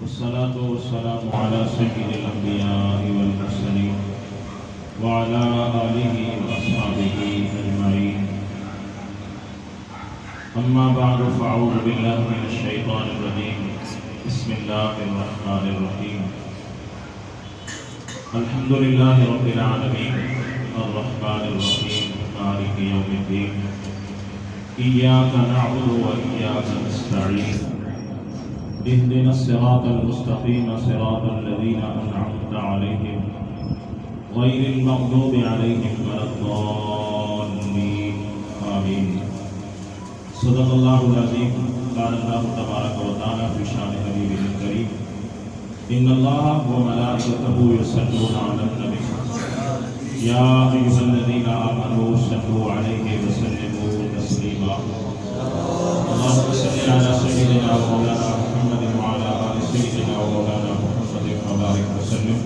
والصلاة والسلام على سيد الأنبياء والمرسلين وعلى آله وأصحابه أجمعين. أما بعد فأعوذ بالله من الشيطان الرجيم. بسم الله الرحمن الرحيم. الحمد لله رب العالمين الرحمن الرحيم مالك يوم الدين. إياك نعبد وإياك نستعين. اهدنا الصراط المستقيم صراط الذين أنعمت عليهم غير المغضوب عليهم ولا الضالين. آمين. صدق الله العظيم. قال الله تبارك وتعالى في شأن حبيبه الكريم: إن الله وملائكته يصلون على النبي يا أيها الذين آمنوا صلوا عليه وسلموا تسليما. اللهم صل على سيدنا ومولانا محمد وعلى آل سيدنا ومولانا محمد وبارك وسلم.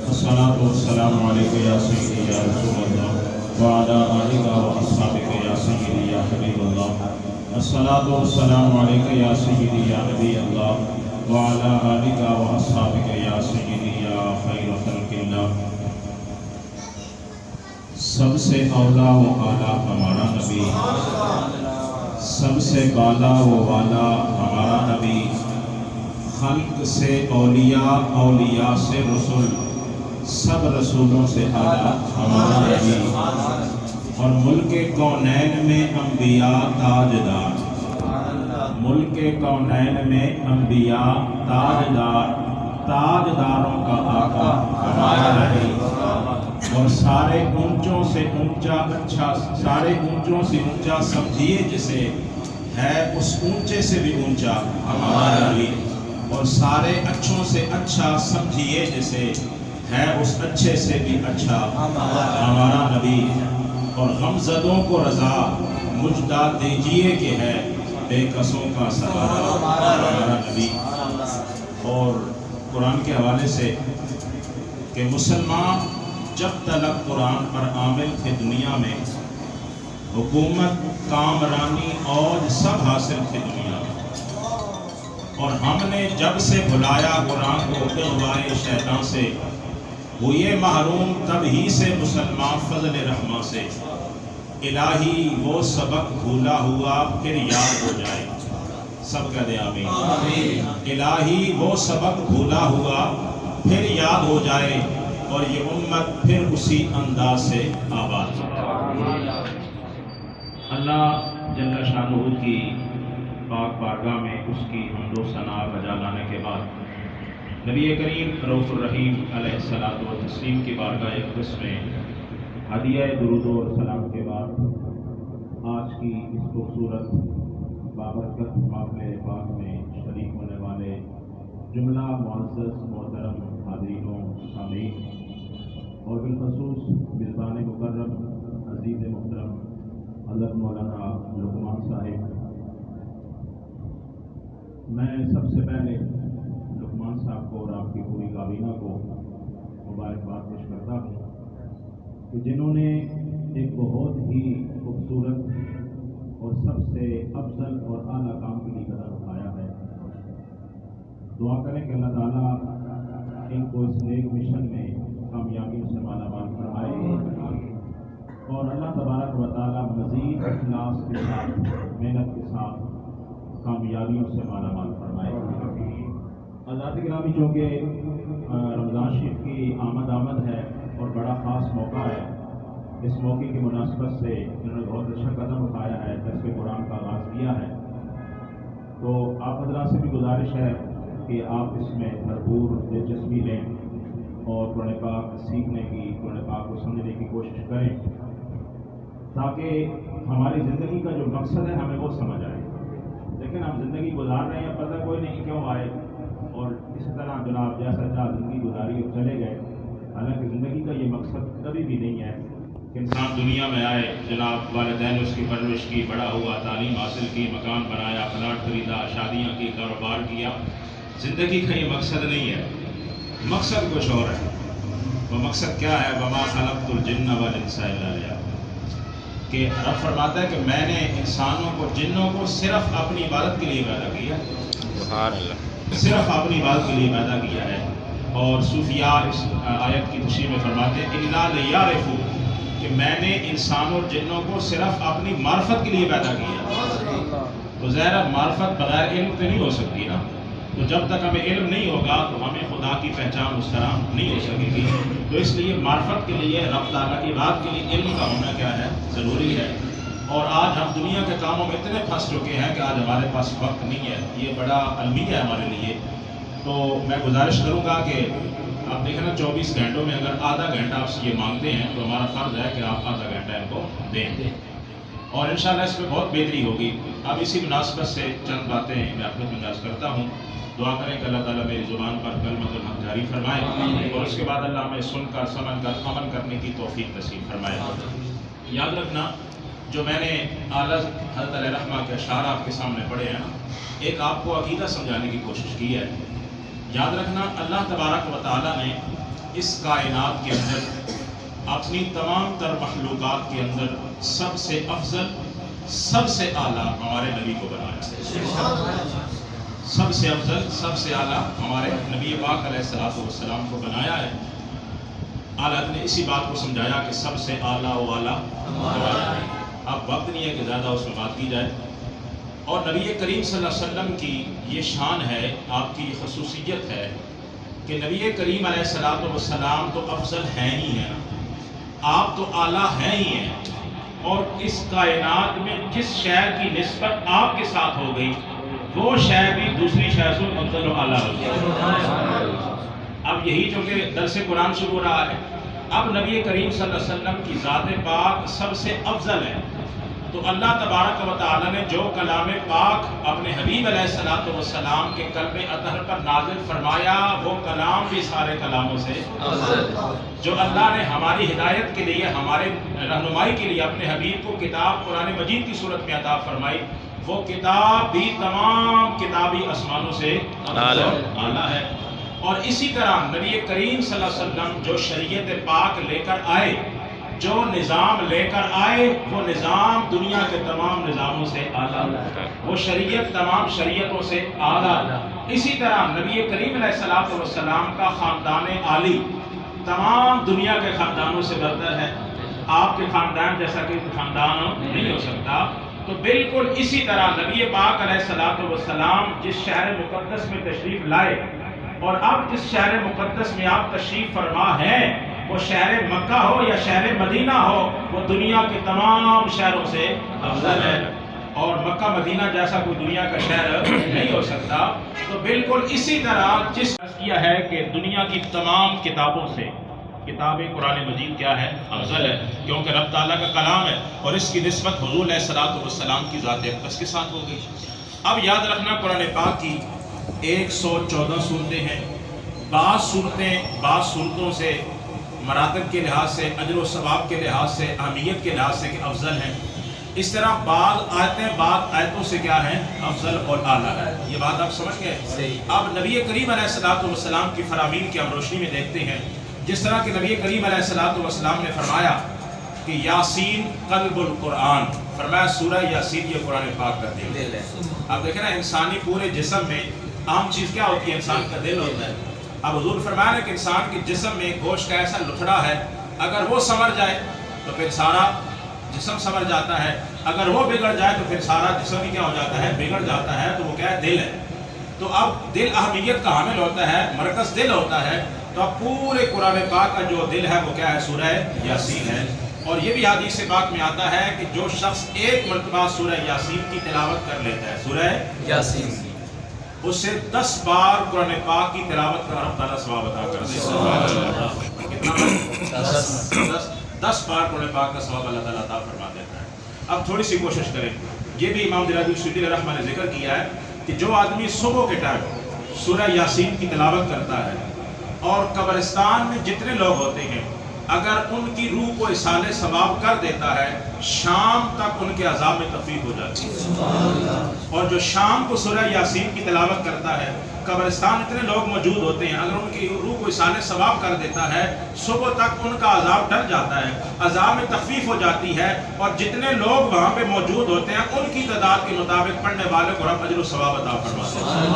الصلاة والسلام عليك يا سيدي يا رسول الله وعلى آلك وأصحابك يا سيدي يا حبيب الله. الصلاة والسلام عليك يا سيدي يا نبي الله وعلى آلك وأصحابك يا سيدي يا خير خلق الله. سب سے اولا و اعلیٰ ہمارا نبی، سب سے بالا و والا ہمارا نبی، خلق سے اولیاء، اولیاء سے رسول، سب رسولوں سے اعلیٰ ہمارا نبی، اور ملک کونین میں انبیاء تاجدار، ملک کونین میں انبیاء تاجدار، تاجداروں کا آقا ہمارا نبی، اور سارے اونچوں سے اونچا اچھا، سارے اونچوں سے اونچا سمجھیے جسے ہے اس اونچے سے بھی اونچا ہمارا نبی، اور سارے اچھوں سے اچھا سمجھیے جسے ہے اس اچھے سے بھی اچھا ہمارا نبی، اور غمزدوں کو رضا مجدہ دیجیے کہ ہے بے قصوں کا سہارا ہمارا نبی۔ اور قرآن کے حوالے سے کہ مسلمان جب تلک قرآن پر عامل تھے دنیا میں، حکومت، کامرانی اور سب حاصل تھے دنیا میں، اور ہم نے جب سے بلایا قرآن کو اغوائے شیطان سے، ہوئے محروم تب ہی سے مسلمان فضل رحمہ سے، الہی وہ سبق بھولا ہوا پھر یاد ہو جائے، سب کہہ دے آمین۔ الہی وہ سبق بھولا ہوا پھر یاد ہو جائے، اور یہ امت پھر اسی انداز سے آباد ہو۔ اللہ جل شانہ کی پاک بارگاہ میں اس کی حمد و ثنا بجا لانے کے بعد نبی کریم رؤوف الرحیم علیہ الصلوۃ والتسلیم کی بارگاہ اقدس میں ہدیہ درود و سلام کے بعد آج کی اس خوبصورت بابرکت محفل پاک میں شریک ہونے والے جملہ معزز محترم حاضرین و سامعین، اور بالخصوص میزبان مکرم عزیز محترم حضرت مولانا لقمان صاحب، میں سب سے پہلے لقمان صاحب کو اور آپ کی پوری کابینہ کو مبارکباد پیش کرتا ہوں کہ جنہوں نے ایک بہت ہی خوبصورت اور سب سے افضل اور اعلیٰ کام کے لیے قدم اٹھایا ہے۔ دعا کریں کہ اللہ تعالیٰ ان کو اس نیک مشن میں کامیابی سے مالا مال فرمائے، اور اللہ تبارک و تعالیٰ مزید اخلاص کے ساتھ، محنت کے ساتھ کامیابیوں سے مالا مال فرمائے۔ حضرات گرامی، چونکہ رمضان شریف کی آمد ہے اور بڑا خاص موقع ہے، اس موقع کی مناسبت سے انہوں نے بہت اچھا قدم اٹھایا ہے، درس قرآن کا آغاز کیا ہے، تو آپ حضرات سے بھی گزارش ہے کہ آپ اس میں بھرپور دلچسپی لیں اور قرآن پاک سیکھنے کی، قرآن پاک کو سمجھنے کی کوشش کریں، تاکہ ہماری زندگی کا جو مقصد ہے ہمیں وہ سمجھ آئے۔ لیکن ہم زندگی گزار رہے ہیں، پتہ کوئی نہیں کیوں آئے، اور اسی طرح جناب جیسا چاہ زندگی گزاری اور چلے گئے، حالانکہ زندگی کا یہ مقصد کبھی بھی نہیں ہے کہ انسان دنیا میں آئے، جناب والدین نے اس کی پرورش کی، بڑا ہوا، تعلیم حاصل کی، مکان بنایا، پلاٹ خریدا، شادیاں کی، کاروبار کیا۔ زندگی کا یہ مقصد نہیں ہے، مقصد کچھ اور ہے۔ وہ مقصد کیا ہے؟ وما خلقت الجن والانس الا لیعبدون، کہ رب فرماتا ہے کہ میں نے انسانوں کو، جنوں کو صرف اپنی عبادت کے لیے پیدا کیا۔ سبحان اللہ۔ صرف اپنی بات کے لیے پیدا کیا ہے. اور صوفیاء اس آیت کی تشریح میں فرماتے ہیں اِلَّا لِيَعْرِفُوا کہ میں نے انسان اور جنوں کو صرف اپنی معرفت کے لیے پیدا کیا. تو ظاہر معرفت بغیر علم تو نہیں ہو سکتی نا. تو جب تک ہمیں علم نہیں ہوگا تو ہمیں خدا کی پہچان اس طرح نہیں ہو سکے گی. تو اس لیے معرفت کے لیے رب تعالیٰ کی بات کے لیے علم کا ہونا کیا ہے ضروری ہے. اور آج ہم دنیا کے کاموں میں اتنے پھنس چکے ہیں کہ آج ہمارے پاس وقت نہیں ہے. یہ بڑا المیہ ہے ہمارے لیے. تو میں گزارش کروں گا کہ آپ دیکھیں نا 24 گھنٹوں میں اگر آدھا گھنٹہ آپ سے یہ مانگتے ہیں تو ہمارا فرض ہے کہ آپ آدھا گھنٹہ ان کو دیں. اور انشاءاللہ اس میں بہت بہتری ہوگی. اب اسی مناسبت سے چند باتیں میں آپ کو گزارش کرتا ہوں. دعا کریں کہ اللہ تعالیٰ میری زبان پر کلمۃ الحق جاری فرمائے اور اس کے بعد اللہ ہمیں سن کر سمجھ کر عمل کرنے کی توفیق نصیب فرمائے. یاد رکھنا جو میں نے اعلیٰ حضرت علیہ رحمہ کے اشعار آپ کے سامنے پڑھے ہیں نا، ایک آپ کو عقیدہ سمجھانے کی کوشش کی ہے. یاد رکھنا اللہ تبارک و تعالیٰ نے اس کائنات کے اندر اپنی تمام تر مخلوقات کے اندر سب سے افضل سب سے اعلیٰ ہمارے نبی کو بنایا. سب سے افضل سب سے اعلیٰ ہمارے نبی پاک علیہ السلام کو بنایا ہے. اعلیٰ نے اسی بات کو سمجھایا کہ سب سے اعلیٰ و اعلیٰ. اب وقت نہیں ہے کہ زیادہ اس میں بات کی جائے. اور نبی کریم صلی اللہ علیہ وسلم کی یہ شان ہے، آپ کی یہ خصوصیت ہے کہ نبی کریم علیہ السلام تو افضل ہیں ہی ہیں، آپ تو اعلیٰ ہیں ہی ہیں. اور اس کائنات میں جس شے کی نسبت آپ کے ساتھ ہو گئی وہ شے بھی دوسری شے سے افضل و اعلیٰ ہو گئی. اب یہی جو کہ درس قرآن شروع ہو رہا ہے، اب نبی کریم صلی اللہ علیہ وسلم کی ذات پاک سب سے افضل ہے. تو اللہ تبارک و تعالیٰ نے جو کلام پاک اپنے حبیب علیہ السلام کے قلب اطہر پر نازل فرمایا وہ کلام بھی سارے کلاموں سے جو اللہ نے ہماری ہدایت کے لیے، ہمارے رہنمائی کے لیے اپنے حبیب کو کتاب قرآن مجید کی صورت میں عطا فرمائی، وہ کتاب بھی تمام کتابی آسمانوں سے اعلیٰ ہے. اور اسی طرح نبی کریم صلی اللہ علیہ وسلم جو شریعت پاک لے کر آئے، جو نظام لے کر آئے، وہ نظام دنیا کے تمام نظاموں سے اعلیٰ، وہ شریعت تمام شریعتوں سے اعلیٰ. اسی طرح نبی کریم علیہ السلام کا خاندان عالی تمام دنیا کے خاندانوں سے برتر ہے. آپ کے خاندان جیسا کہ خاندان نہیں ہو سکتا. تو بالکل اسی طرح نبی پاک علیہ السلام جس شہر مقدس میں تشریف لائے اور اب جس شہر مقدس میں آپ تشریف فرما ہیں، وہ شہر مکہ ہو یا شہر مدینہ ہو، وہ دنیا کے تمام شہروں سے افضل ہے. اور مکہ مدینہ جیسا کوئی دنیا کا شہر نہیں ہو سکتا. تو بالکل اسی طرح جس کیا ہے کہ دنیا کی تمام کتابوں سے کتاب قرآن مجید کیا ہے؟ افضل ہے، کیونکہ رب تعالیٰ کا کلام ہے اور اس کی نسبت حضور علیہ السلام کی ذات اقدس کے ساتھ ہو گئی. اب یاد رکھنا قرآن پاک کی 114 صورتیں ہیں. بعض صورتوں سے مراتب کے لحاظ سے، اجر و ثواب کے لحاظ سے، اہمیت کے لحاظ سے کہ افضل ہیں. اس طرح بعض آیتوں سے کیا ہیں؟ افضل اور اعلیٰ ہے. یہ بات آپ سمجھ گئے؟ اب نبی کریم علیہ السلام کی فرامین کی ہم روشنی میں دیکھتے ہیں. جس طرح کہ نبی کریم علیہ السلام نے فرمایا کہ یاسین قلب القرآن، فرمایا سورہ یاسین یہ قرآن پاک کا دل ہے. اب دیکھیں نا انسانی پورے جسم میں عام چیز کیا ہوتی ہے؟ انسان کا دل ہوتا ہے. اب حضور فرمایا کہ انسان کے جسم میں گوشت کا ایسا لٹھڑا ہے، اگر وہ سنور جائے تو پھر سارا جسم سنور جاتا ہے، اگر وہ بگڑ جائے تو پھر سارا جسم بھی کیا ہو جاتا ہے؟ بگڑ جاتا ہے. تو وہ کیا ہے؟ دل ہے. تو اب دل اہمیت کا حامل ہوتا ہے، مرکز دل ہوتا ہے. تو اب پورے قرآن پاک کا جو دل ہے وہ کیا ہے؟ سورہ یاسین ہے. اور یہ بھی حدیث پاک میں آتا ہے کہ جو شخص ایک مرتبہ سورہ یاسین کی تلاوت کر لیتا ہے، سورہ یاسین، اس سے 10 بار قرآن پاک کی تلاوت کا رب تعالیٰ ثواب عطا کر دیتا ہے. کتنا؟ 10 بار قرآن پاک کا ثواب اللہ تعالیٰ عطا فرما دیتا ہے. اب تھوڑی سی کوشش کریں. یہ بھی امام دراوی سیوطی علیہ رحمہ نے ذکر کیا ہے کہ جو آدمی صبح کے ٹائم سورہ یاسین کی تلاوت کرتا ہے اور قبرستان میں جتنے لوگ ہوتے ہیں اگر ان کی روح کو اصال ثواب کر دیتا ہے، شام تک ان کے عذاب میں تخفیف ہو جاتی ہے. اور جو شام کو سورہ یاسین کی تلاوت کرتا ہے، قبرستان اتنے لوگ موجود ہوتے ہیں، اگر ان کی روح کو اصال ثواب کر دیتا ہے، صبح تک ان کا عذاب ٹل جاتا ہے، عذاب میں تخفیف ہو جاتی ہے. اور جتنے لوگ وہاں پہ موجود ہوتے ہیں ان کی تعداد کے مطابق پڑھنے والے کو رب اجر و ثواب عطا فرماتا ہے.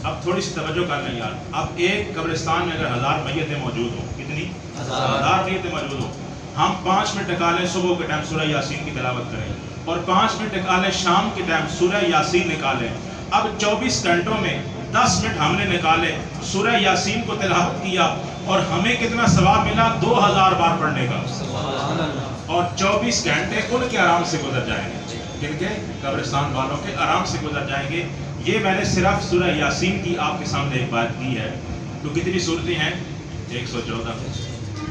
اب تھوڑی سی توجہ کر لیں یار. اب ایک قبرستان میں اگر 1000 میتیں موجود ہوں, کتنی 1000 میتیں موجود ہوں, ہم 5 منٹ نکالیں صبح کے ٹائم سورہ یاسین کی تلاوت کریں اور 5 منٹ نکالیں شام کے ٹائم سورہ یاسین نکالیں. اب 24 گھنٹوں میں 10 منٹ ہم نے نکالے سورہ یاسین کو تلاوت کیا اور ہمیں کتنا ثواب ملا؟ 2000 بار پڑھنے کا. اور 24 گھنٹے ان کے آرام سے گزر جائیں گے. کن کے؟ قبرستان والوں کے آرام سے گزر جائیں گے. یہ میں نے صرف سورہ یاسین کی آپ کے سامنے ایک بات کی ہے. تو کتنی صورتیں ہیں؟ 114.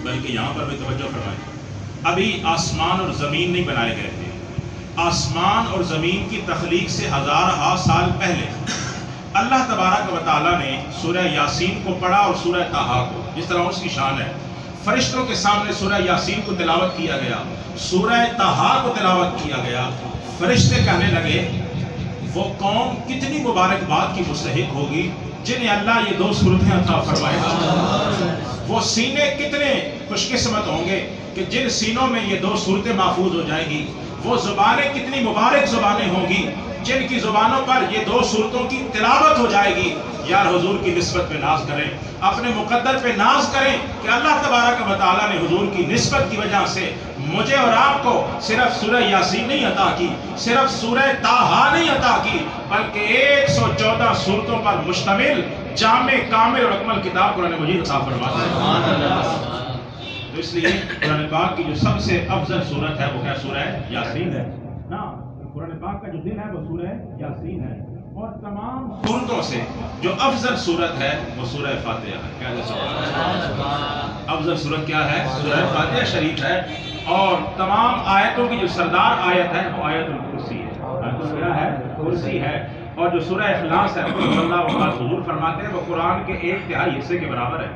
بلکہ یہاں پر بھی توجہ فرمائیں, ابھی آسمان اور زمین نہیں بنائے گئے تھے. آسمان اور زمین کی تخلیق سے ہزارہ سال پہلے اللہ تبارک و تعالیٰ نے سورہ یاسین کو پڑھا اور سورہ طٰہٰ کو, جس طرح اس کی شان ہے. فرشتوں کے سامنے سورہ یاسین کو تلاوت کیا گیا, سورہ طٰہٰ کو تلاوت کیا گیا. فرشتے کہنے لگے وہ قوم کتنی مبارکباد کی مستحق ہوگی جنہیں اللہ یہ 2 صورتیں عطا فرمائے گا. وہ سینے کتنے خوش قسمت ہوں گے کہ جن سینوں میں یہ 2 صورتیں محفوظ ہو جائیں گی. وہ زبانیں کتنی مبارک زبانیں ہوں گی جن کی زبانوں پر یہ 2 صورتوں کی تلاوت ہو جائے گی. یار حضور کی نسبت پہ ناز کریں, اپنے مقدر پہ ناز کریں کہ اللہ تبارک و تعالیٰ نے حضور کی نسبت کی وجہ سے مجھے اور آپ کو صرف سورہ یاسین نہیں عطا کی, صرف سورہ طٰہٰ نہیں عطا کی, بلکہ 114 صورتوں پر مشتمل جامع کامل اور اکمل کتاب قرآن مجید عطا فرمایا. تو اس لیے قرآن پاک کی جو سب سے افضل صورت ہے وہ کیا سورہ یاسین ہے نا. قرآن پاک کا جو دل ہے وہ سورہ یاسین ہے, اور تمام صورتوں سے جو افضل صورت ہے وہ سورہ فاتحہ ہے. کیا افضل صورت کیا ہے؟ سورہ فاتحہ شریف ہے. اور تمام آیتوں کی جو سردار آیت ہے وہ آیت الکرسی ہے. کیا ہے؟ کرسی ہے. اور جو سورہ اخلاص ہے اللہ وقال حضور فرماتے ہیں وہ قرآن کے 1/3 حصے کے برابر ہے.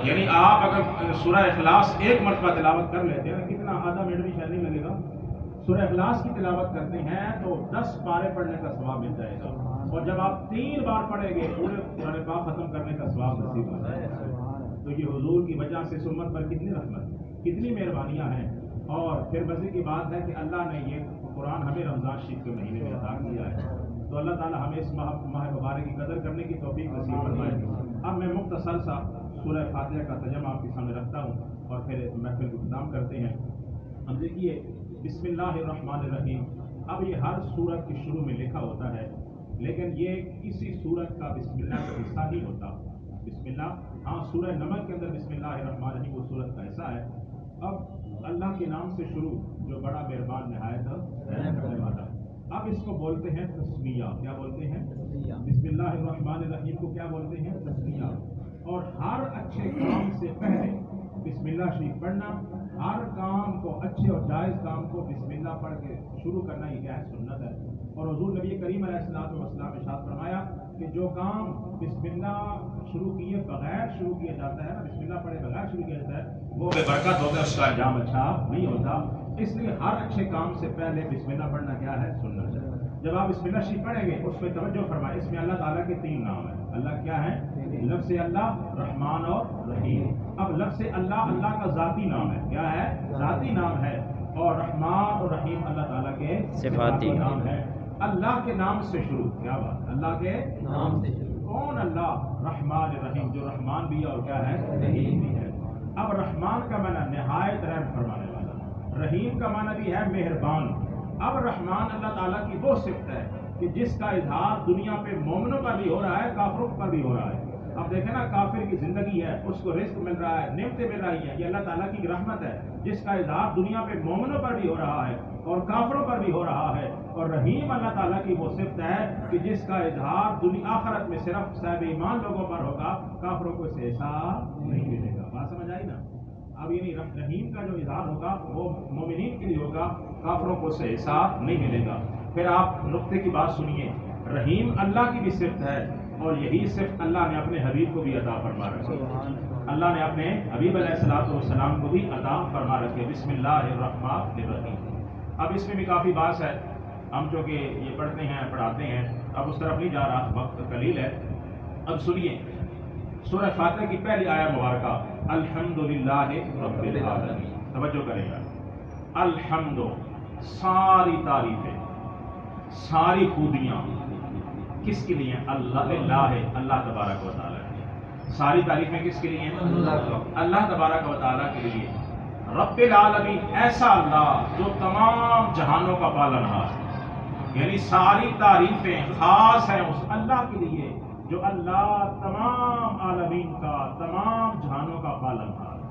یعنی آپ اگر سورہ اخلاص 1 مرتبہ تلاوت کر لیتے ہیں, کتنا آدھا منٹ بھی شاید نہیں لگے گا. سورہ اخلاص کی تلاوت کرتے ہیں تو 10 پارے پڑھنے کا ثواب مل جائے گا. اور جب آپ 3 بار پڑھیں گے پورے قرآن پاک ختم کرنے کا ثواب نصیب ہو جائے گا. تو یہ حضور کی وجہ سے اس امت پر کتنی رحمت, کتنی مہربانیاں ہیں. اور پھر مزے کی بات ہے کہ اللہ نے یہ قرآن ہمیں رمضان شریف کے مہینے میں عطا کیا ہے. تو اللہ تعالیٰ ہمیں اس ماہ مبارک کی قدر کرنے کی توفیق نصیب فرمائے. اب میں مختصر سا سورہ فاتحہ کا ترجمہ آپ کے سامنے رکھتا ہوں اور پھر محفل کو اختتام کرتے ہیں. اب دیکھیے, بسم اللہ الرحمن الرحیم. اب یہ ہر سورت کے شروع میں لکھا ہوتا ہے, لیکن یہ کسی سورت کا بسم اللہ کا حصہ نہیں ہوتا. بسم اللہ, ہاں سورہ نمل کے اندر بسم اللہ الرحمن الرحیم وہ سورت کا حصہ ہے. اب اللہ کے نام سے شروع جو بڑا مہربان نہایت رحم کرنے والا. اب اس کو بولتے ہیں تسمیہ. کیا بولتے ہیں؟ بسم اللہ الرحمن الرحیم کو کیا بولتے ہیں؟ تسمیہ. اور ہر اچھے کام سے پہلے بسم اللہ شریف پڑھنا, ہر کام کو اچھے اور جائز کام کو بسم اللہ پڑھ کے شروع کرنا یہ کیا ہے؟ سنت ہے. اور حضور نبی کریم علیہ الصلوۃ والسلام نے ارشاد فرمایا کہ جو کام بسم اللہ شروع کیے بغیر شروع کیا جاتا ہے نا, بسم اللہ پڑھے بغیر شروع کیا جاتا ہے, وہ بے برکت ہوتا ہے, اس کا انجام اچھا نہیں ہوتا. اس لیے ہر اچھے کام سے پہلے بسم اللہ پڑھنا کیا ہے؟ سنت ہے. جب آپ بسم اللہ شریف پڑھیں گے اس پہ توجہ فرمائیں. اس میں اللہ تعالیٰ کے 3 نام ہیں. اللہ کیا ہے؟ لفظ اللہ, رحمان اور رحیم. اب لفظ اللہ اللہ کا ذاتی نام ہے. کیا ہے؟ ذاتی نام ہے. اور رحمان اور رحیم اللہ تعالیٰ کے صفاتی نام ہے. اللہ کے نام سے شروع. کیا بات؟ اللہ کے نام سے شروع. کون اللہ؟ رحمان رحیم, جو رحمان بھی ہے اور کیا ہے؟ رحیم بھی ہے. اب رحمان کا معنی نہایت رحم فرمانے والا, رحیم کا معنی بھی ہے مہربان. اب رحمان اللہ تعالیٰ کی وہ صفت ہے کہ جس کا اظہار دنیا پہ مومنوں پر بھی ہو رہا ہے, کافروں پر بھی ہو رہا ہے. اب دیکھیں نا, کافر کی زندگی ہے, اس کو رزق مل رہا ہے, نعمتیں مل رہی ہیں, یہ اللہ تعالیٰ کی رحمت ہے جس کا اظہار دنیا پہ مومنوں پر بھی ہو رہا ہے اور کافروں پر بھی ہو رہا ہے. اور رحیم اللہ تعالیٰ کی وہ صفت ہے کہ جس کا اظہار دنیا آخرت میں صرف صاحب ایمان لوگوں پر ہوگا, کافروں کو اسے احساس نہیں ملے گا. بات سمجھ آئی نا؟ اب یعنی رحیم کا جو اظہار ہوگا وہ مومنین کے لیے ہوگا, کافروں کو اسے احساس نہیں ملے گا. پھر آپ نقطے کی بات سنیے, رحیم اللہ کی بھی صفت ہے اور یہی صفت اللہ نے اپنے حبیب کو بھی عطا فرما رکھی. اللہ نے اپنے حبیب علیہ الصلوۃ والسلام کو بھی عطا فرما رکھی. بسم اللہ الرحمن الرحیم. اب اس میں بھی کافی بات ہے, ہم جو کہ یہ پڑھتے ہیں پڑھاتے ہیں, اب اس طرف نہیں جا رہا, وقت قلیل ہے. اب سنیے سورہ فاتحہ کی پہلی آیہ مبارکہ, الحمدللہ رب العالمین. توجہ کریں گا, الحمد, ساری تعریفیں, ساری خوبیاں, کس کے لیے؟ اللہ للہ ہے، اللہ تبارک و تعالیٰ کے لیے۔ ساری تعریفیں کس کے لیے ہیں؟ اللہ تبارک و تعالیٰ کے لیے۔ رب العالمین، ایسا اللہ جو تمام جہانوں کا پالنہار ہے، یعنی ساری تعریفیں خاص ہیں اس اللہ کے لیے جو اللہ تمام عالمین کا، تمام جہانوں کا پالنہار ہے۔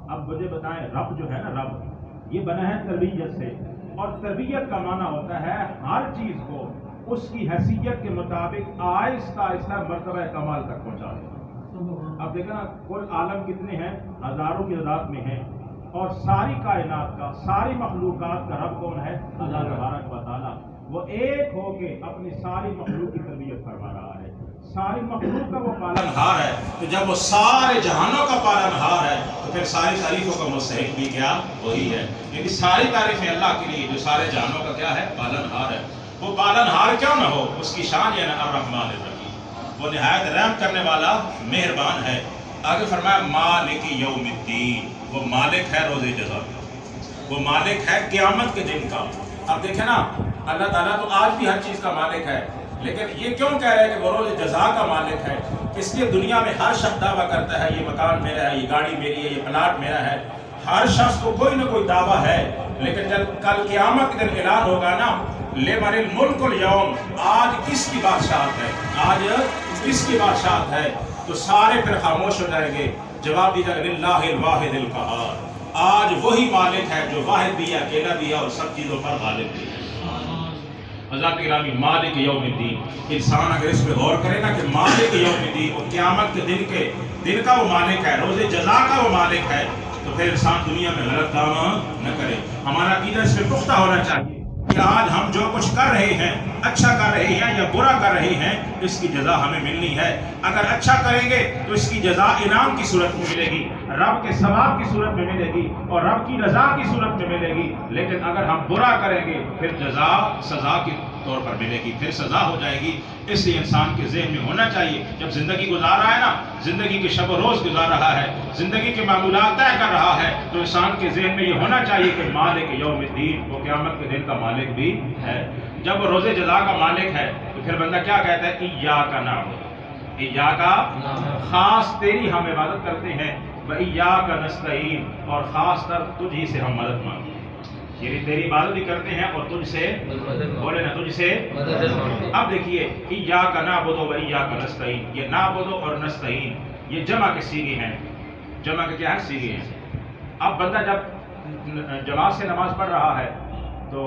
اب مجھے بتائیں، رب جو ہے نا، رب یہ بنا ہے تربیت سے، اور تربیت کا معنی ہوتا ہے ہر چیز کو اس کی حیثیت کے مطابق آہستہ آہستہ مرتبہ کمال تک پہنچا دے۔ اب دیکھیں نا، کل عالم کتنے ہیں؟ ہزاروں کی تعداد میں ہیں، اور ساری کائنات کا، ساری مخلوقات کا رب کون ہے؟ اللہ تبارک و تعالیٰ۔ وہ ایک ہو کے اپنی ساری مخلوق کی تربیت فرما رہا ہے، ساری مخلوق کا وہ پالنہار ہے۔ تو جب وہ سارے جہانوں کا پالنہار ہے تو پھر ساری تعریفوں کا مستحق بھی کیا؟ وہی ہے۔ یعنی ساری تعریفیں اللہ کے لیے جو سارے جہانوں کا کیا ہے؟ پالنہار ہے۔ وہ پالنہار کیوں نہ ہو؟ اس کی شان یہ نا الرحمن الرحیم، وہ نہایت رحم کرنے والا، مہربان ہے۔ آگے فرمایا مالک یوم الدین، وہ مالک ہے روز جزا کا، وہ مالک ہے قیامت کے دن کا۔ اب دیکھیں نا، اللہ تعالیٰ تو آج بھی ہر چیز کا مالک ہے، لیکن یہ کیوں کہہ رہے ہیں کہ وہ روز جزا کا مالک ہے؟ اس لیے دنیا میں ہر شخص دعویٰ کرتا ہے یہ مکان میرا ہے، یہ گاڑی میری ہے، یہ پلاٹ میرا ہے، ہر شخص کو کوئی نہ کوئی دعویٰ ہے، لیکن جب کل قیامت کے دن اعلان ہوگا نا، لمن الملک اليوم، آج کس کی بادشاہت ہے، آج کس کی بادشاہت ہے، تو سارے پھر خاموش ہو جائیں گے، جواب دیجیے گا للہ الواحد القہار، آج وہی مالک ہے جو واحد بھی ہے، اکیلا بھی ہے، اور سب چیزوں پر غالب بھی ہے۔ حضرات گرامی، مالک یوم الدین، انسان اگر اس پہ غور کرے نا کہ مالک یوم الدین، وہ قیامت کے دن کا وہ مالک ہے، روز جزا کا وہ مالک ہے، تو پھر انسان دنیا میں غلط کام نہ کرے۔ ہمارا عقیدہ اس پہ پختہ ہونا چاہیے کہ آج ہم جو کچھ کر رہے ہیں، اچھا کر رہے ہیں یا برا کر رہے ہیں، اس کی جزا ہمیں ملنی ہے۔ اگر اچھا کریں گے تو اس کی جزا انعام کی صورت میں ملے گی، رب کے ثواب کی صورت میں ملے گی، اور رب کی رضا کی صورت میں ملے گی۔ لیکن اگر ہم برا کریں گے پھر جزا سزا کے طور پر ملے گی، پھر سزا ہو جائے گی۔ اس لیے انسان کے ذہن میں ہونا چاہیے، جب زندگی گزار رہا ہے نا، زندگی کے شب و روز گزار رہا ہے، زندگی کے معمولات طے کر رہا ہے، تو انسان کے ذہن میں یہ ہونا چاہیے کہ مالک یوم الدین، وہ قیامت کے دن کا مالک بھی ہے۔ جب وہ روز جزا کا مالک ہے تو پھر بندہ کیا کہتا ہے؟ ایاک نعبد، ایاک، خاص تیری ہم عبادت کرتے ہیں، و ایاک نستعین، اور خاص کر تجھ ہی سے ہم مدد مانگتے ہیں، یعنی تیری عبادت بھی کرتے ہیں اور تجھ سے، بولے نا، تجھ سے مدد۔ اب دیکھیے، ایاک نعبد و ایاک نستعین، یہ نعبد اور نستعین یہ جمع کے صیغے ہیں، جمع کے کیا ہے؟ صیغے ہیں۔ اب بندہ جب جماعت سے نماز پڑھ رہا ہے تو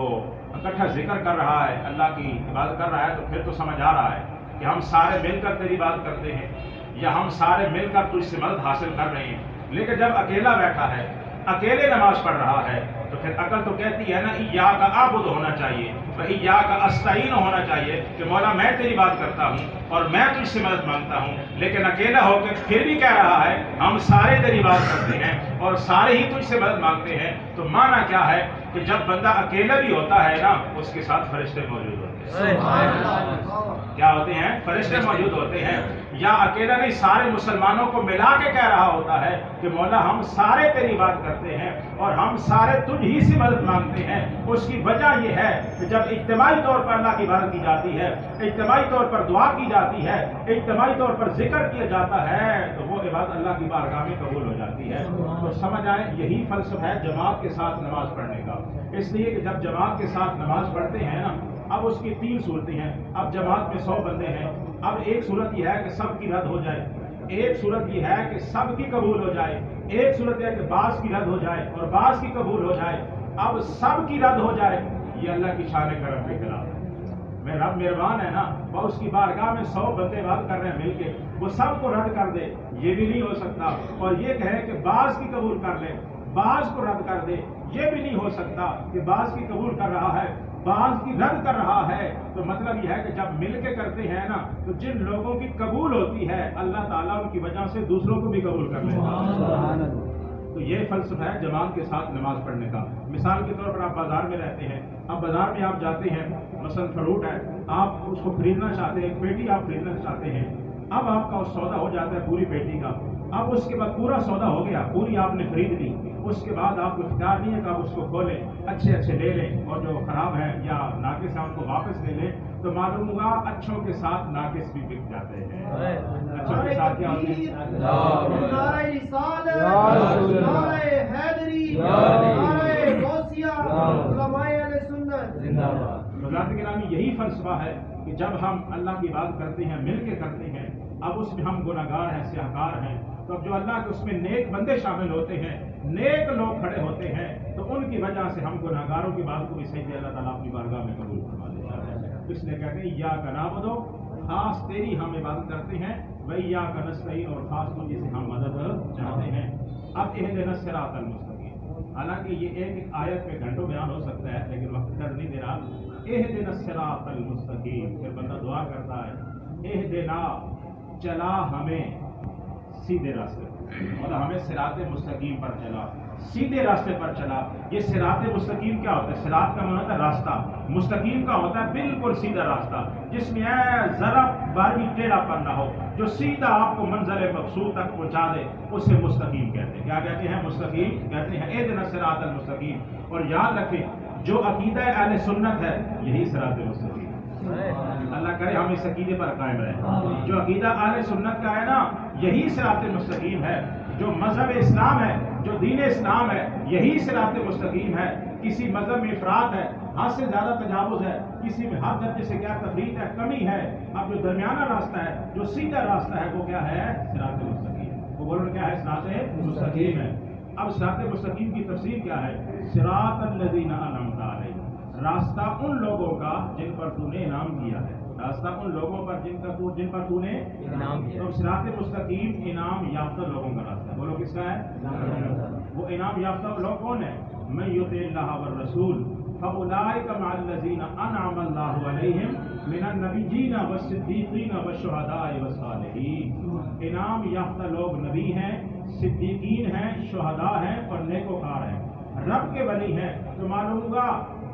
اکٹھا ذکر کر رہا ہے، اللہ کی عبادت کر رہا ہے، تو پھر تو سمجھ آ رہا ہے کہ ہم سارے مل کر تیری عبادت کرتے ہیں، یا ہم سارے مل کر تجھ سے مدد حاصل کر رہے ہیں۔ لیکن جب اکیلا بیٹھا ہے، اکیلے نماز پڑھ رہا ہے، تو پھر عقل تو کہتی ہے نا ایاک اعبد ہونا چاہیے، ایاک استعین ہونا چاہیے کہ مولا میں تیری بات کرتا ہوں اور میں تجھ سے مدد مانگتا ہوں، لیکن اکیلا ہو کے پھر بھی کہہ رہا ہے ہم سارے تیری بات کرتے ہیں اور سارے ہی تجھ سے مدد مانگتے ہیں۔ تو معنی کیا ہے کہ جب بندہ اکیلا بھی ہوتا ہے نا، اس کے ساتھ فرشتے موجود ہوتے ہیں۔ کیا ہوتے ہیں؟ فرشتے موجود ہوتے ہیں۔ یا اکیلا نہیں، سارے مسلمانوں کو ملا کے کہہ رہا ہوتا ہے کہ مولا ہم سارے تیری بات کرتے ہیں اور ہم سارے تجھ ہی سے مدد مانگتے ہیں۔ اس کی وجہ یہ ہے کہ جب اجتماعی طور پر اللہ کی عبادت کی جاتی ہے، اجتماعی طور پر دعا کی جاتی ہے، اجتماعی طور پر ذکر کیا جاتا ہے، تو وہ عبادت اللہ کی بارگاہ میں قبول ہو جاتی ہے۔ تو سمجھ آئے، یہی فلسفہ ہے جماعت کے ساتھ نماز پڑھنے کا۔ اس لیے کہ جب جماعت کے ساتھ نماز پڑھتے ہیں نا، اب اس کی 3 صورتیں ہیں۔ اب جماعت میں 100 بندے ہیں، اب ایک صورت یہ ہے کہ سب کی رد ہو جائے، ایک صورت یہ ہے کہ سب کی قبول ہو جائے، ایک صورت یہ ہے کہ بعض کی رد ہو جائے اور بعض کی قبول ہو جائے۔ اب سب کی رد ہو جائے، یہ اللہ کی شان کرم کے خلاف ہے۔ میں رب مہربان ہے نا، وہ اس کی بارگاہ میں 100 بندے بات کر رہے ہیں مل کے، وہ سب کو رد کر دے، یہ بھی نہیں ہو سکتا۔ اور یہ کہے کہ بعض کی قبول کر لے، بعض کو رد کر دے، یہ بھی نہیں ہو سکتا کہ بعض کی قبول کر رہا ہے، بعض کی رد کر رہا ہے۔ تو مطلب یہ ہے کہ جب مل کے کرتے ہیں نا، تو جن لوگوں کی قبول ہوتی ہے اللہ تعالیٰ ان کی وجہ سے دوسروں کو بھی قبول کر لیتا ہے۔ تو یہ فلسفہ ہے جماعت کے ساتھ نماز پڑھنے کا۔ مثال کے طور پر آپ بازار میں رہتے ہیں، اب بازار میں آپ جاتے ہیں، مثلا فروٹ ہے، آپ اس کو خریدنا چاہتے ہیں، ایک پیٹی آپ خریدنا چاہتے ہیں، اب آپ کا سودا ہو جاتا ہے پوری پیٹی کا۔ اب اس کے بعد پورا سودا ہو گیا، پوری آپ نے خرید لی، اس کے بعد آپ کو اختیار نہیں ہے کہ آپ اس کو کھولیں، اچھے لے لیں، اور جو خراب ہیں یا ناقص ہیں ان کو واپس لے لیں، تو معلوم ہوا اچھوں کے ساتھ ناقص بھی بک جاتے ہیں. اچھوں کے ساتھ کیا ہوتے ہیں؟ نعرہ رسالت، نعرہ حیدری، نعرہ غوثیہ، علماء اہل سنت زندہ باد. حضرات گرامی یہی فلسفہ ہے کہ جب ہم اللہ کی بات کرتے ہیں مل کے کرتے ہیں، اب اس میں ہم گناہگار ہیں، سیاہکار ہیں، تو اب جو اللہ کے اس میں نیک بندے شامل ہوتے ہیں، نیک لوگ کھڑے ہوتے ہیں، تو ان کی وجہ سے ہم گناہگاروں کی بات کو بھی صحیح اللہ تعالیٰ اپنی بارگاہ میں قبول فرما لیتا ہے. اس لیے کہتے ہیں یا کا نعبدو، خاص تیری ہم عبادت کرتے ہیں، وَإِيَّاكَ نَسْتَعِينُ، اور خاص تجھ سے ہم مدد چاہتے ہیں. اب اهدنا الصراط المستقیم، حالانکہ یہ ایک آیت میں گھنٹوں بیان ہو سکتا ہے لیکن وقت کر نہیں دے رہا. اهدنا الصراط المستقیم، پھر بندہ دعا کرتا ہے اهدنا، چلا ہمیں سیدھے راستے پر، اور ہمیں صراط مستقیم پر چلا، سیدھے راستے پر چلا. یہ صراط مستقیم کیا ہوتا ہے؟ صراط کا معنی ہوتا ہے راستہ، مستقیم کا ہوتا ہے بالکل سیدھا راستہ جس میں ذرا بار بھی ٹیڑھا پر نہ ہو، جو سیدھا آپ کو منزل مقصود تک پہنچا دے، اسے مستقیم کہتے ہیں. کیا کہتے ہیں؟ مستقیم کہتے ہیں. اهدنا الصراط المستقیم. اور یاد رکھیں جو عقیدہ اہل سنت ہے یہی صراط مستقیم. اللہ کرے ہم اس عقیدے پر قائم رہیں. جو عقیدہ اہل سنت کا ہے نا یہی صراط مستقیم ہے. جو مذہب اسلام ہے، جو دین اسلام ہے، یہی صراط مستقیم ہے. کسی مذہب میں افراط ہے، حد سے زیادہ تجاوز ہے، کسی میں حد درجے سے کیا تفریط ہے، کمی ہے. اب جو درمیانہ راستہ ہے، جو سیدھا راستہ ہے، وہ کیا ہے؟ صراط مستقیم. وہ بولو کیا ہے؟ صراط مستقیم ہے. اب صراط مستقیم کی تفسیر کیا ہے؟ صراط الذین انعمت علیہم، راستہ ان لوگوں کا جن پر تو نے انعام کیا ہے. راستہ ان لوگوں پر جن پر تو نے انعام کیا. تو صراط مستقیم انعام یافتہ لوگوں کا راستہ ہے. بولو کس کا ہے؟ وہ انعام یافتہ لوگ کون ہیں؟ من یطع اللہ والرسول فاولئک مع الذین انعم اللہ علیہم من النبیین والصدیقین والشہداء والصالحین. انعام یافتہ لوگ نبی ہیں، صدیقین ہیں، شہداء ہیں اور نیکوکار ہیں. رب کے ولی ہیں. تو معلوم ہوگا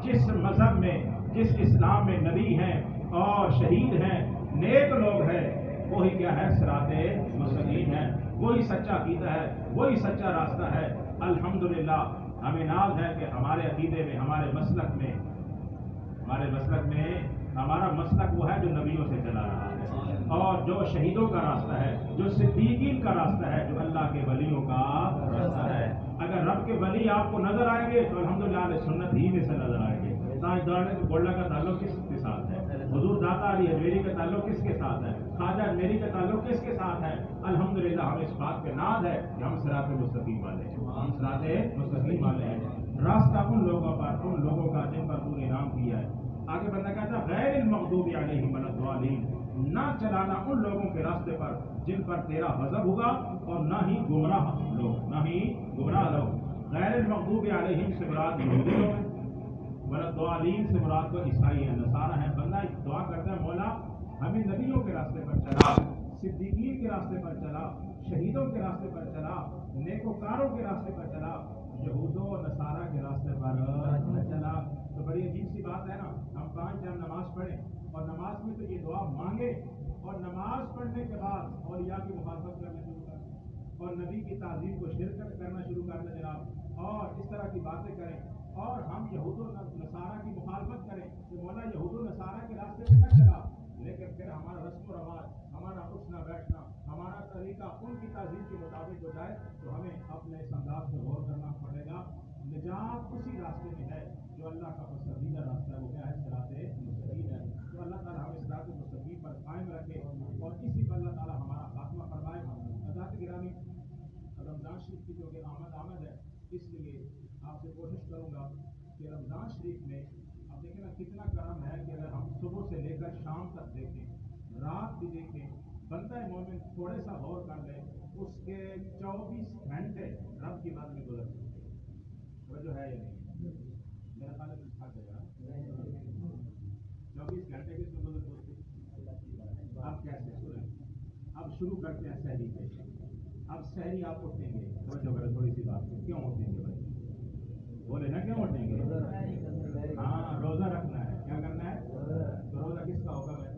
جس مذہب میں، جس اسلام میں نبی ہیں اور شہید ہیں، نیک لوگ ہیں، وہی کیا ہے؟ صراط مستقیم ہے. وہی سچا عقیدہ ہے، وہی سچا راستہ ہے. الحمدللہ ہمیں ناز ہے کہ ہمارے عقیدے میں، ہمارے مسلک میں ہمارا مسلک وہ ہے جو نبیوں سے چلا رہا ہے، اور جو شہیدوں کا راستہ ہے، جو صدیقین کا راستہ ہے، جو اللہ کے ولیوں کا راستہ ہے. اگر رب کے ولی آپ کو نظر آئیں گے تو الحمدللہ اہل سنت ہی میں سے نظر آئیں گے. تاجدار گولڈا کا تعلق کس کے ساتھ ہے؟ حضور داتا علی اجمیری کا تعلق کس کے ساتھ ہے؟ خواجہ اجمیری کا تعلق کس کے ساتھ ہے؟ الحمدللہ ہم اس بات پہ ناز ہے کہ ہم صراط مستقیم والے ہیں. ہم صراط مستقیم والے ہیں. راستہ ان لوگوں کا جن پر تو نے انعام کیا ہے. آگے بندہ کہتا ہے غیر المغضوب علیہم ولا الضالین، نہ چلانا ان لوگوں کے راستے پر جن پر تیرا غضب ہوگا، اور نہ ہی گمراہ لوگ. غیر المغضوب علیہم سے مراد یہودی لوگ، ولا الضالین سے مراد تو عیسائی ہیں، نصارہ ہیں. بندہ دعا کرتا ہے مولا ہمیں نبیوں کے راستے پر چلا، صدیقین کے راستے پر چلا، شہیدوں کے راستے پر چلا، نیکوکاروں کے راستے پر چلا، یہودوں اور نصارہ کے راستے پر نہ چلا. تو بڑی عجیب سی بات ہے نا، ہم 5 ٹائم نماز پڑھیں اور نماز میں تو یہ دعا مانگے، اور نماز پڑھنے کے بعد اولیاء کی مخالفت کرنا شروع کر، اور نبی کی تعظیم کو شرک کرنا شروع کر دیں جناب، اور اس طرح کی باتیں کریں، اور ہم یہود و نصارہ کی مخالفت کریں کہ مولا یہود و نصارہ کے راستے پہ نہ چلا، لیکن پھر ہمارا رسم و رواج، ہمارا اٹھنا بیٹھنا، ہمارا طریقہ ان کی تعظیم کے مطابق ہو جائے، تو ہمیں اپنے اس انداز پہ غور کرنا پڑے گا. نجات اسی راستے میں ہے جو اللہ کا پسندیدہ راستہ ہے، وہ کیا ہے؟ صراط مستقیم ہے. تو اللہ تعالیٰ ہمیں صراط مستقیم پر قائم رکھے اور اسی پر اللہ تعالیٰ ہمارا خاتمہ فرمائے. حضرات گرامی، رمضان شریف کی جو کہ آمد ہے، اس لیے آپ سے کوشش کروں گا کہ رمضان شریف میں اب دیکھیں نا کتنا کرم ہے کہ اگر ہم صبح سے لے کر شام تک دیکھیں، رات بھی دیکھیں، بندہ مومن تھوڑے سا غور کر لے، اس کے 24 گھنٹے رب کی بات میں گزر سکتے. وہ جو ہے یا نہیں؟ میرا خیال ہے تھک گیا. 24 گھنٹے کس میں گزر سکتے؟ اب کیسے سنیں؟ اب شروع کرتے ہیں سحری پہ. اب سحری آپ اٹھیں گے، تھوڑی سی بات ہے، کیوں اٹھیں گے بھائی؟ بولے نا کیوں اٹھیں گے؟ ہاں روزہ رکھنا ہے. کیا کرنا ہے؟ تو روزہ کس کا حکم ہے؟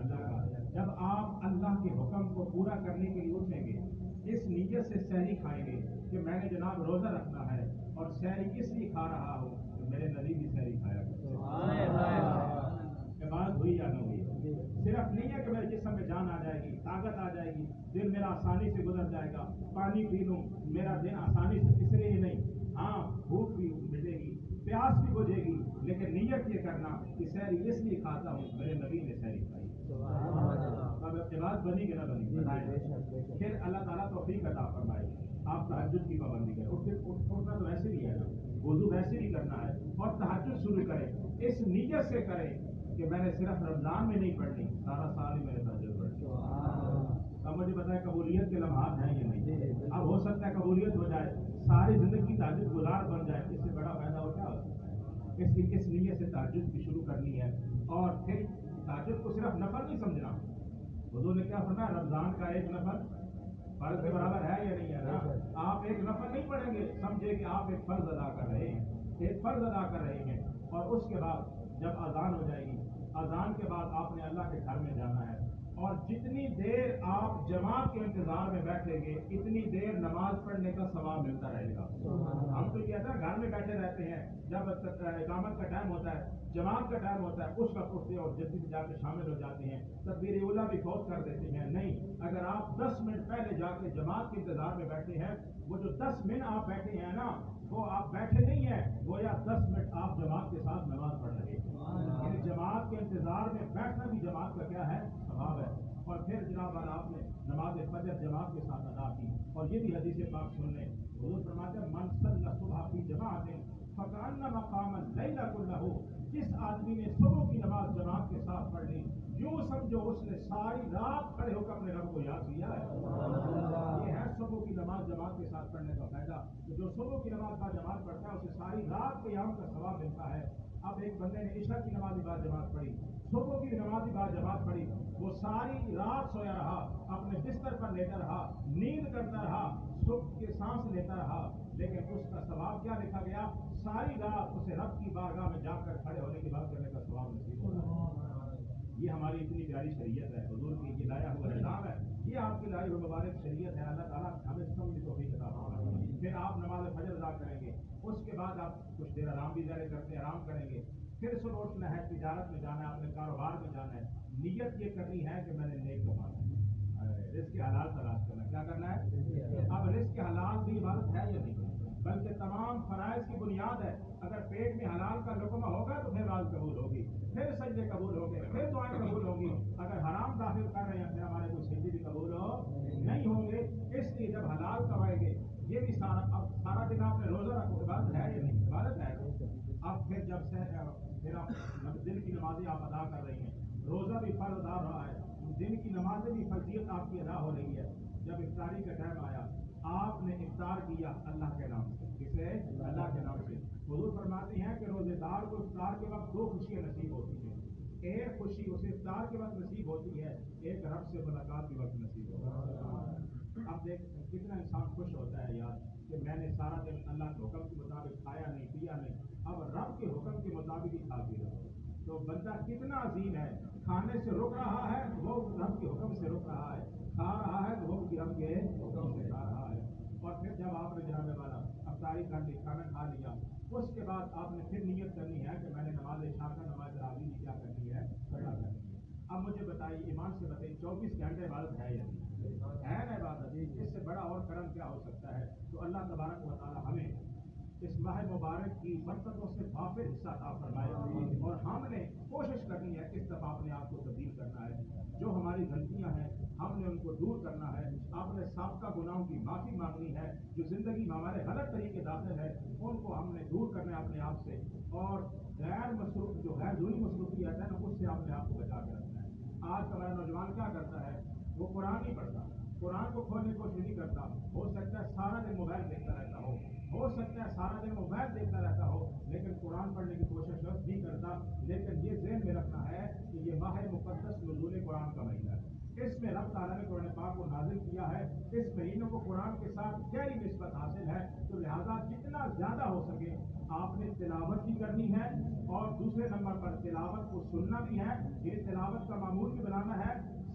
اللہ کا. جب آپ اللہ کے حکم کو پورا کرنے کے لیے اٹھیں گے، اس نیت سے سحری کھائیں گے کہ میں نے جناب روزہ رکھنا ہے، اور سحری اس لیے کھا رہا ہوں کہ میرے نبی بھی سحری کھایا کرتے ہیں. عبادت ہوئی یا نہ ہوئی. صرف نہیں ہے کہ میرے جسم میں جان آ جائے گی, طاقت آ جائے گی, دن میرا آسانی سے گزر جائے گا, پانی پی لوں میرا دن آسانی سے, اس لیے نہیں. ہاں بھوک بھی ملے گی, پیاس بھی بجھے گی, لیکن نیت یہ کرنا کہ سحری اس لیے کھاتا ہوں میرے نبی نے سحری کھائی. اب عبادت بنی کہ نہ بنی؟ پھر اللہ تعالیٰ توفیق عطا فرمائے, آپ تہجد کی پابندی کریں. اٹھنا تو ویسے بھی ہے نا, وضو ویسے بھی کرنا ہے, اور تہجد شروع کریں اس نیت سے کریں کہ میں نے صرف رمضان میں نہیں پڑھنی, سارا سال ہی میں نے تہجد پڑھنی. اب مجھے پتا ہے قبولیت کے لمحات ہیں یا نہیں. اب ہو سکتا ہے قبولیت ہو جائے, ساری زندگی تہجد گزار بن جائے, اس سے بڑا فائدہ اور کیا ہو سکتا ہے؟ اس لیے اس نیت سے تہجد کی شروع کرنی ہے. اور پھر تہجد کو صرف نفل نہیں سمجھنا. حضور نے کیا فرمایا, رمضان کا ایک نفل فرض کے برابر ہے یا نہیں ہے نا. آپ ایک نفل نہیں پڑھیں گے, سمجھے کہ آپ ایک فرض ادا کر رہے ہیں, ایک فرض ادا کر رہے ہیں. اور اس کے بعد جب اذان ہو جائے گی, اذان کے بعد آپ نے اللہ کے گھر میں جانا ہے, اور جتنی دیر آپ جماعت کے انتظار میں بیٹھیں گے اتنی دیر نماز پڑھنے کا ثواب ملتا رہے گا. ہم تو کہتے ہیں گھر میں بیٹھے رہتے ہیں, جب اقامت کا ٹائم ہوتا ہے, جماعت کا ٹائم ہوتا ہے, اس وقت اٹھتے اور جلدی سے جا کے شامل ہو جاتے ہیں, تکبیر اولیٰ بھی فوت کر دیتے ہیں. نہیں, اگر آپ 10 منٹ پہلے جا کے جماعت کے انتظار میں بیٹھے ہیں, وہ جو 10 منٹ آپ بیٹھے ہیں نا, وہ آپ بیٹھے نہیں ہیں, وہ یا 10 منٹ آپ جماعت کے ساتھ نماز پڑھ رہے ہیں. یعنی جماعت کے انتظار میں بیٹھنا بھی جماعت کا کیا ہے, ثواب ہے. اور پھر جناب آپ نے نماز فجر جماعت کے ساتھ ادا کی, اور یہ بھی حدیث پاک سن لیں. حضور فرماتے ہیں من صلی صبح فی جماعت فکأنما قام اللیل کلہ, جس آدمی نے صبح کی نماز جماعت کے ساتھ پڑھ لی, یوں سمجھو اس نے ساری رات کھڑے ہو کر اپنے رب کو یاد کیا ہے. یہ ہے صبح کی نماز جماعت کے ساتھ پڑھنے کا فائدہ. جو صبح کی نماز بعد جماعت پڑھتا ہے اسے ساری رات قیام کا ثواب ملتا ہے. اب ایک بندے نے عشاء کی نماز بعد جماعت پڑھی, صبح کی نماز بعد جماعت پڑھی, وہ ساری رات سویا رہا, اپنے بستر پر لیٹا رہا, نیند کرتا رہا, صبح کے سانس لیتا رہا, لیکن اس کا ثواب کیا لکھا گیا, ساری رات اسے رب کی بارگاہ میں جا کر کھڑے ہونے کی بات کرنے کا ثواب نصیب ہو رہا ہے. یہ ہماری اتنی پیاری شریعت ہے, حضور کی یہ لایا ہوا نظام ہے, یہ آپ کی لائی ہوئی مبارک شریعت ہے. اللہ تعالیٰ ہمیں سمجھ توفیق عطا فرمائے. پھر آپ نماز فجر ادا کریں گے, اس کے بعد آپ کچھ دیر آرام بھی ذرا کرتے ہیں, آرام کریں گے. پھر صبح اٹھنا ہے, تجارت میں جانا ہے, اپنے کاروبار میں جانا ہے. نیت یہ کرنی ہے کہ میں نے نیک کمانا ہے, رزق حلال تلاش کرنا. کیا کرنا ہے؟ اب رزق حلال بھی عبادت ہے یا نہیں, بلکہ تمام فرائض کی بنیاد ہے. اگر پیٹ میں حلال کا لقمہ ہوگا تو پھر راز قبول ہوگی, پھر سجدے قبول ہوں گے, پھر دعائیں قبول ہوں گی. اگر حرام داخل کر رہے ہیں پھر ہمارے کوئی سجدے بھی قبول نہیں ہوں گے. اس لیے جب حلال کمائیں گے, یہ بھی سارا دن آپ نے روزہ رکھو, عبادت ہے یا نہیں, عبادت ہے. اب پھر جب سے پھر آپ دن کی نمازیں آپ ادا کر رہی ہیں, روزہ بھی فرض ادا ہو رہا ہے, دن کی نمازیں بھی فرضیت آپ کی ادا ہو رہی ہے. جب افطاری کا ٹائم آیا, آپ نے افطار کیا اللہ کے نام سے. کسے؟ اللہ کے نام سے. حضور فرماتے ہیں کہ روزے دار کو افطار کے وقت 2 خوشیاں نصیب ہوتی ہیں. ایک خوشی اسے افطار کے وقت نصیب ہوتی ہے, ایک رب سے ملاقات کے وقت نصیب ہوتی ہے. اب دیکھ کتنا انسان خوش ہوتا ہے یار کہ میں نے سارا دن اللہ کے حکم کے مطابق کھایا نہیں, پیا نہیں, اب رب کے حکم کے مطابق ہی کھا پی رہا. تو بندہ کتنا عظیم ہے, کھانے سے رک رہا ہے وہ رب کے حکم سے رک رہا ہے, کھا رہا ہے تو وہ بھی رب کے حکم سے کھا رہا ہے. اور پھر جب آپ نے جناب والا افطاری کر لی, کھانا کھا لیا, اس کے بعد آپ نے پھر نیت کرنی ہے کہ میں نے نماز عشاء کا نماز تراویح کی کیا کرنی ہے, ادا کرنی ہے. اب مجھے بتائیے, ایمان سے بتائیے, 24 گھنٹے عبادت ہے یا نہیں ہے نا عبادت؟ اس سے بڑا اور کرم کیا ہو سکتا ہے. تو اللہ تبارک و تعالی ہمیں اس ماہ مبارک کی برکتوں سے وافر حصہ عطا فرمائے, اور ہم نے کوشش کرنی ہے اس دفعہ اپنے آپ کو تبدیل کرنا ہے. جو ہماری غلطیاں ہیں ہم نے ان کو دور کرنا ہے, اپنے سابقہ گناہوں کی معافی مانگنی ہے. جو زندگی میں ہمارے غلط طریقے داخل ہے ان کو ہم نے دور کرنا ہے اپنے آپ سے, اور غیر مصروف جو غیر ضروری مصروفیات ہے نا اس سے اپنے آپ کو بچا کے رکھنا ہے. آج کا ہمارا نوجوان کیا کرتا ہے, وہ قرآن نہیں پڑھتا, قرآن کو کھولنے کی کوشش نہیں کرتا. ہو سکتا ہے سارا دن موبائل دیکھتا رہتا ہو سکتا ہے سارا دن موبائل دیکھتا رہتا ہو, لیکن قرآن پڑھنے کی کوشش نہیں کرتا. لیکن یہ ذہن میں رکھنا ہے کہ یہ ماہ مقدس نزول قرآن کا مہینہ ہے. اس میں رب تعالیٰ نے قرآن پاک کو نازل کیا ہے. اس مہینوں کو قرآن کے ساتھ گہری نسبت حاصل ہے, تو لہذا جتنا زیادہ ہو سکے آپ نے تلاوت بھی کرنی ہے, اور دوسرے نمبر پر تلاوت کو سننا بھی ہے. یہ تلاوت کا معمول بھی بنانا ہے,